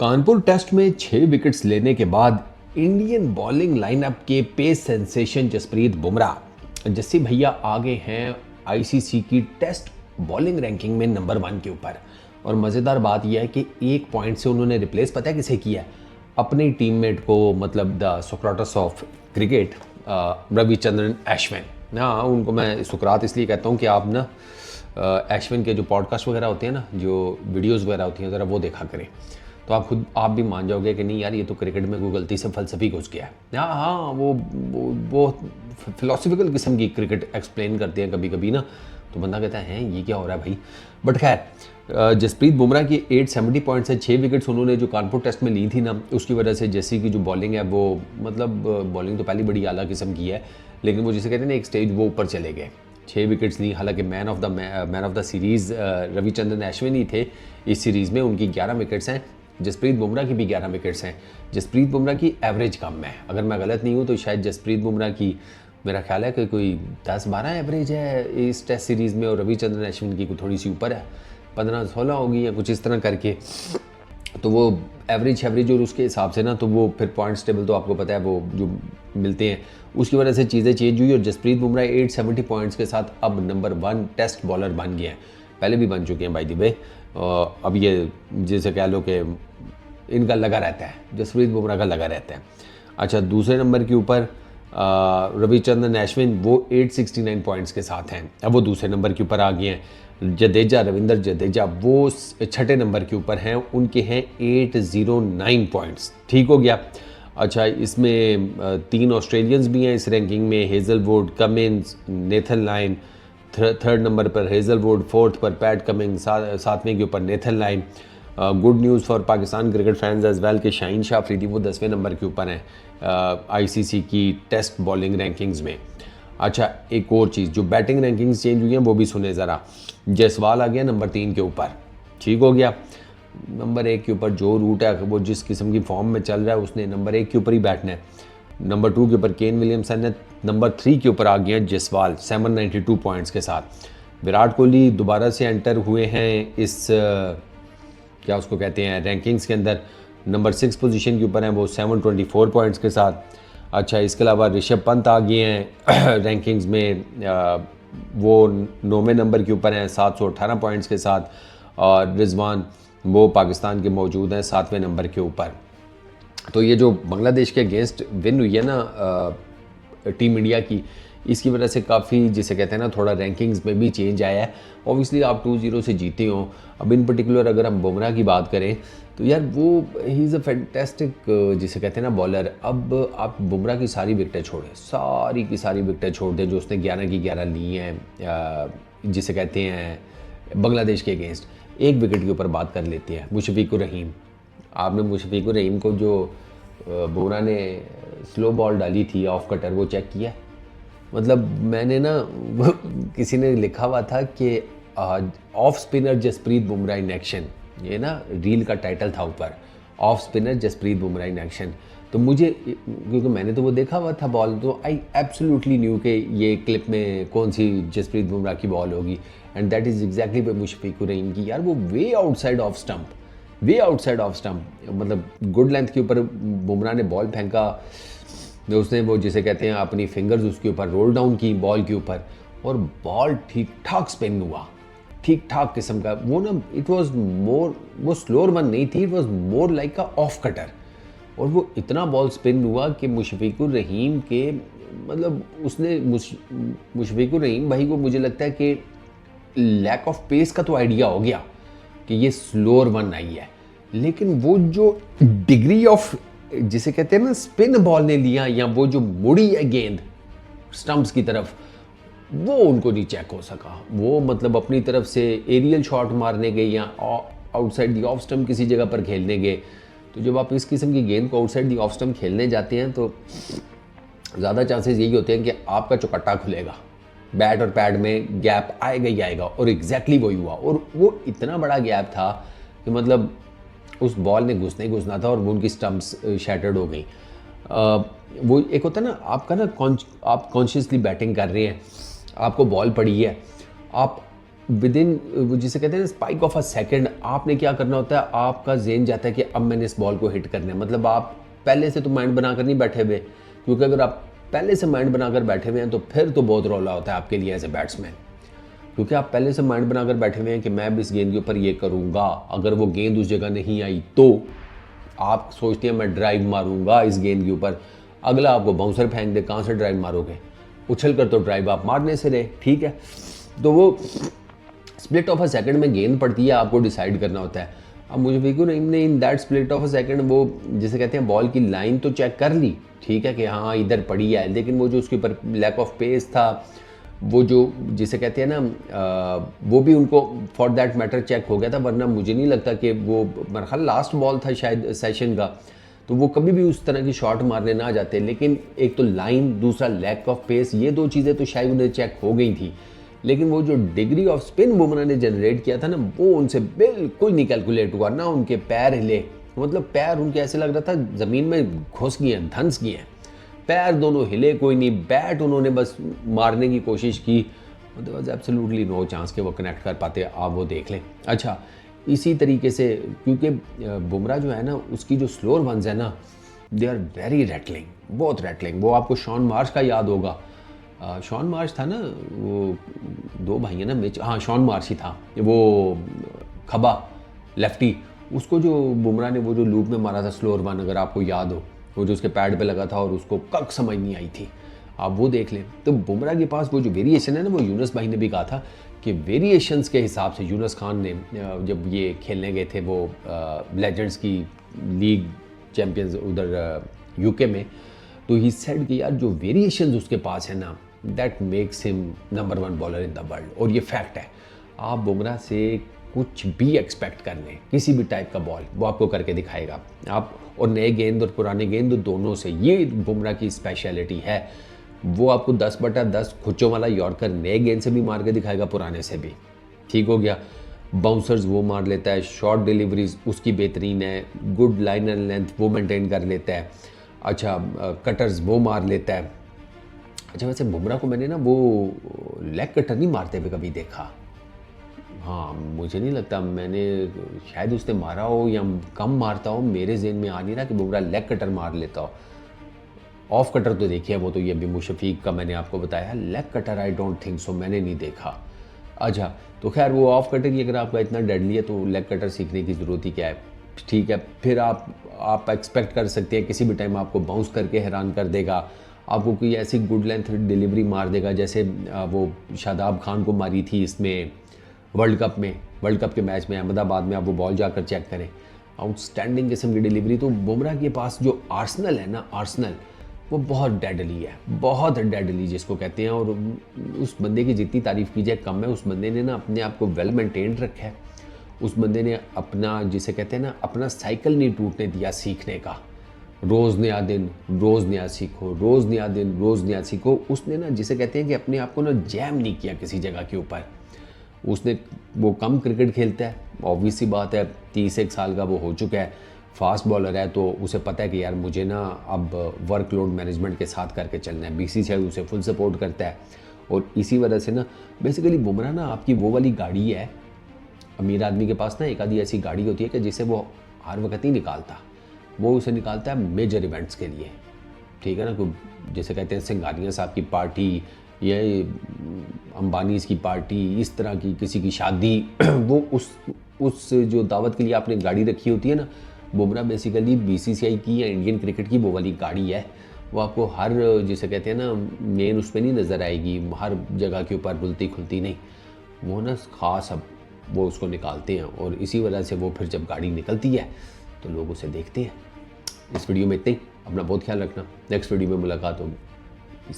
Kanpur test में 6 wickets लेने के बाद इंडियन बॉलिंग लाइनअप के पेस सेंसेशन जसप्रीत बुमराह जस्सी भैया आगे हैं आईसीसी की टेस्ट बॉलिंग रैंकिंग में नंबर 1 के ऊपर। और मज़ेदार बात यह है कि 1 पॉइंट से उन्होंने रिप्लेस पता है किसे किया है? अपने टीममेट को, मतलब the Socrates of cricket Ravichandran Ashwin. हाँ, उनको मैं सुकरात इसलिए कहता हूँ कि आप ना अश्विन के जो पॉडकास्ट वगैरह होते हैं ना, जो वीडियोज़ वगैरह होती हैं, ज़रा वो देखा करें तो आप भी मान जाओगे कि नहीं यार, ये तो क्रिकेट में कोई गलती से फ़लसफ़ी घुस गया है। हाँ, वो फिलोसफिकल किस्म की क्रिकेट एक्सप्लेन करते हैं कभी कभी ना, तो बंदा कहता है ये क्या हो रहा है भाई। बट खैर, जसप्रीत बुमराह की 870 पॉइंट से 6 विकेट्स उन्होंने जो कानपुर टेस्ट में ली थी ना, उसकी वजह से जैसी की जो बॉलिंग है वो, मतलब बॉलिंग तो पहली बड़ी आला किस्म की है, लेकिन वो जिसे कहते हैं ना एक स्टेज वो ऊपर चले गए। 6 विकेट्स ली। हालांकि man of the series Ravichandran Ashwin ही थे इस सीरीज़ में। उनकी 11 विकेट्स हैं। जसप्रीत बुमराह की भी 11 विकेट्स हैं। जसप्रीत बुमराह की एवरेज कम है, अगर मैं गलत नहीं हूँ तो शायद जसप्रीत बुमराह की, मेरा ख्याल है कि कोई 10-12 एवरेज है इस टेस्ट सीरीज़ में, और रविचंद्रन अश्विन की थोड़ी सी ऊपर है, 15-16 होगी या कुछ इस तरह करके। तो वो एवरेज और उसके हिसाब से ना, तो वो फिर पॉइंट्स टेबल तो आपको पता है वो जो मिलते हैं, उसकी वजह से चीज़ें चेंज हुई। और जसप्रीत बुमराह 870 पॉइंट्स के साथ अब नंबर 1 टेस्ट बॉलर बन गए हैं। पहले भी बन चुके हैं बाय द वे। अब ये जैसे कह लो कि इनका लगा रहता है, जसप्रीत बुमराह का लगा रहता है। अच्छा, दूसरे नंबर के ऊपर रविचंद्रन अश्विन, वो 869 पॉइंट्स के साथ हैं, अब वो दूसरे नंबर के ऊपर आ गए हैं। जडेजा, रविंद्र जडेजा, वो छठे नंबर के ऊपर हैं, उनके हैं 809 पॉइंट्स। ठीक हो गया। अच्छा, इसमें 3 ऑस्ट्रेलियंस भी हैं इस रैंकिंग में, Hazlewood, Cummins, Nathan Lyon. Third number पर हेज़लवुड, 4th पर पैट कमिंग, 7वें के ऊपर Nathan Lyon. Good news for Pakistan cricket fans as well कि शाहीन शाह अफरीदी वो 10वें नंबर के ऊपर हैं आईसीसी की टेस्ट बॉलिंग रैंकिंग्स में। अच्छा, एक और चीज़, जो बैटिंग रैंकिंग्स चेंज हुई हैं वो भी सुने ज़रा। जयसवाल आ गया नंबर 3 के ऊपर। ठीक हो गया। नंबर 1 के ऊपर जो रूट है, वो जिस किस्म की फॉर्म में चल रहा है, उसने नंबर 1 के ऊपर ही बैठना है। नंबर 2 के ऊपर केन विलियमसन है। नंबर 3 के ऊपर आ गया जयसवाल 792 पॉइंट्स के साथ। विराट कोहली दोबारा से एंटर हुए हैं इस क्या उसको कहते हैं रैंकिंग्स के अंदर। नंबर 6 पोजीशन के ऊपर हैं वो 724 पॉइंट्स के साथ। अच्छा, इसके अलावा ऋषभ पंत आ गए हैं रैंकिंग्स में, वो 9वें नंबर के ऊपर हैं 718 पॉइंट्स के साथ। और रिजवान, वो पाकिस्तान के मौजूद हैं 7वें नंबर के ऊपर। तो ये जो बांग्लादेश के अगेंस्ट विन हुई है ना टीम इंडिया की, इसकी वजह से काफ़ी, जिसे कहते हैं ना, थोड़ा रैंकिंग्स में भी चेंज आया है। ऑब्वियसली आप 2-0 से जीते हो। अब इन पर्टिकुलर अगर हम बुमराह की बात करें तो यार वो ही इज़ अ फैंटास्टिक, जिसे कहते हैं ना, बॉलर। अब आप बुमराह की सारी विकेटें छोड़ें, सारी की सारी विकेटें छोड़ दें जो उसने 11 की 11 ली हैं, जिसे कहते हैं बांग्लादेश के अगेंस्ट। एक विकेट के ऊपर बात कर लेते हैं, मुशफिकुर रहीम। आपने मुशफिकुर रहीम को जो बुमराह ने स्लो बॉल डाली थी ऑफ कटर, वो चेक किया? मतलब मैंने ना किसी ने लिखा हुआ था कि off spinner Jasprit Bumrah in action, ये ना रील का टाइटल था ऊपर, off spinner Jasprit Bumrah in action. तो मुझे, क्योंकि मैंने तो वो देखा हुआ था बॉल, तो आई एब्सोल्युटली न्यू कि ये क्लिप में कौन सी जसप्रीत बुमराह की बॉल होगी। And that is exactly by Mushfiqur Rahim की। यार वो वे आउटसाइड ऑफ स्टंप, मतलब गुड लेंथ के ऊपर बुमराह ने बॉल फेंका, उसने वो जिसे कहते हैं अपनी फिंगर्स उसके ऊपर रोल डाउन की बॉल के ऊपर, और बॉल ठीक ठाक स्पिन हुआ, ठीक ठाक किस्म का। वो ना, इट वाज मोर, वो स्लोअर वन नहीं थी, it was more like a off cutter. और वो इतना बॉल स्पिन हुआ कि मुशफिकुर रहीम के, मतलब उसने मुशफिकुर रहीम भाई को, मुझे लगता है कि लैक ऑफ पेस का तो आइडिया हो गया कि ये स्लोअर वन आई है, लेकिन वो जो डिग्री ऑफ, जिसे कहते हैं ना, स्पिन बॉल ने लिया, या वो जो मुड़ी है गेंद स्टंप्स की तरफ, वो उनको नहीं चेक हो सका। वो मतलब अपनी तरफ से एरियल शॉट मारने गए या आउटसाइड दी ऑफ स्टंप किसी जगह पर खेलने गए। तो जब आप इस किस्म की गेंद को आउटसाइड दी ऑफ स्टंप खेलने जाते हैं तो ज़्यादा चांसेस यही होते हैं कि आपका चौकट्टा खुलेगा, बैट और पैड में गैप आएगा ही आएगा। और एग्जैक्टली वही हुआ, और वो इतना बड़ा गैप था कि मतलब उस बॉल ने घुसना ही घुसना था, और वो उनकी स्टंप्स शैटर्ड हो गई। वो एक होता है ना, आपका ना आप कॉन्शियसली बैटिंग कर रहे हैं, आपको बॉल पड़ी है, आप विद इन जिसे कहते हैं स्पाइक ऑफ अ सेकंड आपने क्या करना होता है, आपका जेन जाता है कि अब मैंने इस बॉल को हिट करना है। मतलब आप पहले से तो माइंड बनाकर नहीं बैठे हुए, क्योंकि अगर आप पहले से माइंड बनाकर बैठे हुए हैं तो फिर तो बहुत रौला होता है आपके लिए एज ए बैट्समैन, क्योंकि आप पहले से माइंड बनाकर बैठे हुए हैं कि मैं अब इस गेंद के ऊपर ये करूँगा, अगर वो गेंद उस जगह नहीं आई तो आप सोचते हैं मैं ड्राइव मारूंगा इस गेंद के ऊपर, अगला आपको बाउंसर फेंक दे, कहाँ से ड्राइव मारोगे, उछल कर तो ड्राइव आप मारने से रहे, ठीक है। तो वो स्प्लिट ऑफ अ सेकंड में गेंद पड़ती है, आपको डिसाइड करना होता है। अब मुझे फिक्र नहीं, ने in that split of a second वो जिसे कहते हैं बॉल की लाइन तो चेक कर ली, ठीक है कि हाँ इधर पड़ी है, लेकिन वो जो उसके ऊपर लैक ऑफ पेस था, वो जो जिसे कहते हैं ना वो भी उनको फॉर दैट मैटर चेक हो गया था, वरना मुझे नहीं लगता कि वो मेरा ख्याल लास्ट बॉल था शायद सेशन का, तो वो कभी भी उस तरह की शॉट मारने ना जाते। लेकिन एक तो लाइन, दूसरा लैक ऑफ पेस, ये दो चीज़ें तो शायद उन्हें चेक हो गई थी, लेकिन वो जो डिग्री ऑफ स्पिन बुमराह ने जनरेट किया था ना, वो उनसे बिल्कुल नहीं कैलकुलेट हुआ ना। उनके पैर हिले, मतलब पैर उनके ऐसे लग रहा था ज़मीन में घुस गए हैं, धंस गए हैं, पैर दोनों हिले कोई नहीं, बैट उन्होंने बस मारने की कोशिश की, मतलब एब्सोल्युटली नो चांस के वो कनेक्ट कर पाते, आप वो देख लें। अच्छा, इसी तरीके से क्योंकि बुमराह जो है ना, उसकी जो स्लोअर वंस है ना, दे आर वेरी रैटलिंग, बहुत रैटलिंग। वो आपको शॉन मार्श का याद होगा, शॉन मार्श था ना, वो दो भाई है ना मिच, हाँ शॉन मार्श ही था, वो खबा लेफ्टी, उसको जो बुमराह ने वो जो लूप में मारा था स्लोअर वन, अगर आपको याद हो, वो जो उसके पैड पे लगा था और उसको कक समझ नहीं आई थी, आप वो देख लें। तो बुमराह के पास वो जो वेरिएशन है ना, वो यूनुस भाई ने भी कहा था कि वेरिएशंस के हिसाब से, यूनुस खान ने जब ये खेलने गए थे वो लेजेंड्स की लीग चैम्पियंस उधर यूके में, तो ही सेड कि यार जो वेरिएशंस उसके पास है ना, that makes him number 1 bowler in the world. और ये फैक्ट है, आप बुमराह से कुछ भी एक्सपेक्ट कर लें, किसी भी टाइप का बॉल वो आपको करके दिखाएगा आप, और नए गेंद और पुराने गेंद दोनों से, ये बुमराह की स्पेशलिटी है। वो आपको 10/10 खुच्चों वाला यॉर्कर नए गेंद से भी मार के दिखाएगा, पुराने से भी, ठीक हो गया। बाउंसर्स वो मार लेता है, शॉर्ट डिलीवरीज उसकी बेहतरीन है, गुड लाइन एंड लेंथ वो मेंटेन कर लेता है, अच्छा कटर्स वो मार लेता है। अच्छा वैसे बुमराह को मैंने ना वो लेग कटर नहीं मारते हुए कभी देखा, हाँ मुझे नहीं लगता, मैंने शायद उसने मारा हो या कम मारता हो, मेरे जेहन में आ नहीं रहा कि बुमराह लेग कटर मार लेता हो। ऑफ कटर तो देखिए, वो तो ये भी मुशफीक का मैंने आपको बताया, leg cutter I don't think so, मैंने नहीं देखा। अच्छा तो खैर वो ऑफ कटर ही अगर आपका इतना डेडली है तो लेग कटर सीखने की ज़रूरत ही क्या है, ठीक है। फिर आप एक्सपेक्ट कर सकते हैं किसी भी टाइम आपको बाउंस करके हैरान कर देगा, आपको कोई ऐसी गुड लेंथ डिलीवरी मार देगा जैसे वो शादाब खान को मारी थी इसमें वर्ल्ड कप के मैच में अहमदाबाद में, आप वो बॉल जाकर चेक करें, आउटस्टैंडिंग किस्म की डिलीवरी। तो बुमराह के पास जो आर्सेनल है ना, आर्सेनल वो बहुत डेडली है, बहुत डेडली जिसको कहते हैं, और उस बंदे की जितनी तारीफ़ की जाए कम है। उस बंदे ने ना अपने आप को वेल मेंटेन्ड रखा है, उस बंदे ने अपना जिसे कहते हैं ना, अपना साइकिल नहीं टूटने दिया सीखने का, रोज़ नया दिन रोज़ नया सीखो, रोज़ नया दिन रोज़ नया सीखो। उसने ना जिसे कहते हैं कि अपने आप को ना जैम नहीं किया किसी जगह के ऊपर। उसने वो कम क्रिकेट खेलता है, ऑब्वियस सी बात है, 31 साल का वो हो चुका है, फास्ट बॉलर है, तो उसे पता है कि यार मुझे ना अब वर्कलोड मैनेजमेंट के साथ करके चलना है। बीसीसीआई उसे फुल सपोर्ट करता है, और इसी वजह से ना बेसिकली बुमराह ना आपकी वो वाली गाड़ी है, अमीर आदमी के पास ना एक आधी ऐसी गाड़ी होती है कि जिसे वो हर वक्त नहीं निकालता, वो उसे निकालता है मेजर इवेंट्स के लिए, ठीक है ना। जैसे कहते हैं सिंगानिया साहब की पार्टी, ये अंबानीज़ की पार्टी, इस तरह की किसी की शादी वो उस जो दावत के लिए आपने गाड़ी रखी होती है ना, बुमराह बेसिकली बीसीसीआई की या इंडियन क्रिकेट की वो वाली गाड़ी है। वो आपको हर जिसे कहते हैं ना मेन उस पर नहीं नज़र आएगी, हर जगह के ऊपर रुलती खुलती नहीं, वो ना ख़ास अब वो उसको निकालते हैं, और इसी वजह से वो फिर जब गाड़ी निकलती है तो लोग उसे देखते हैं। इस वीडियो में इतना ही, अपना बहुत ख्याल रखना, नेक्स्ट वीडियो में मुलाकात होगी।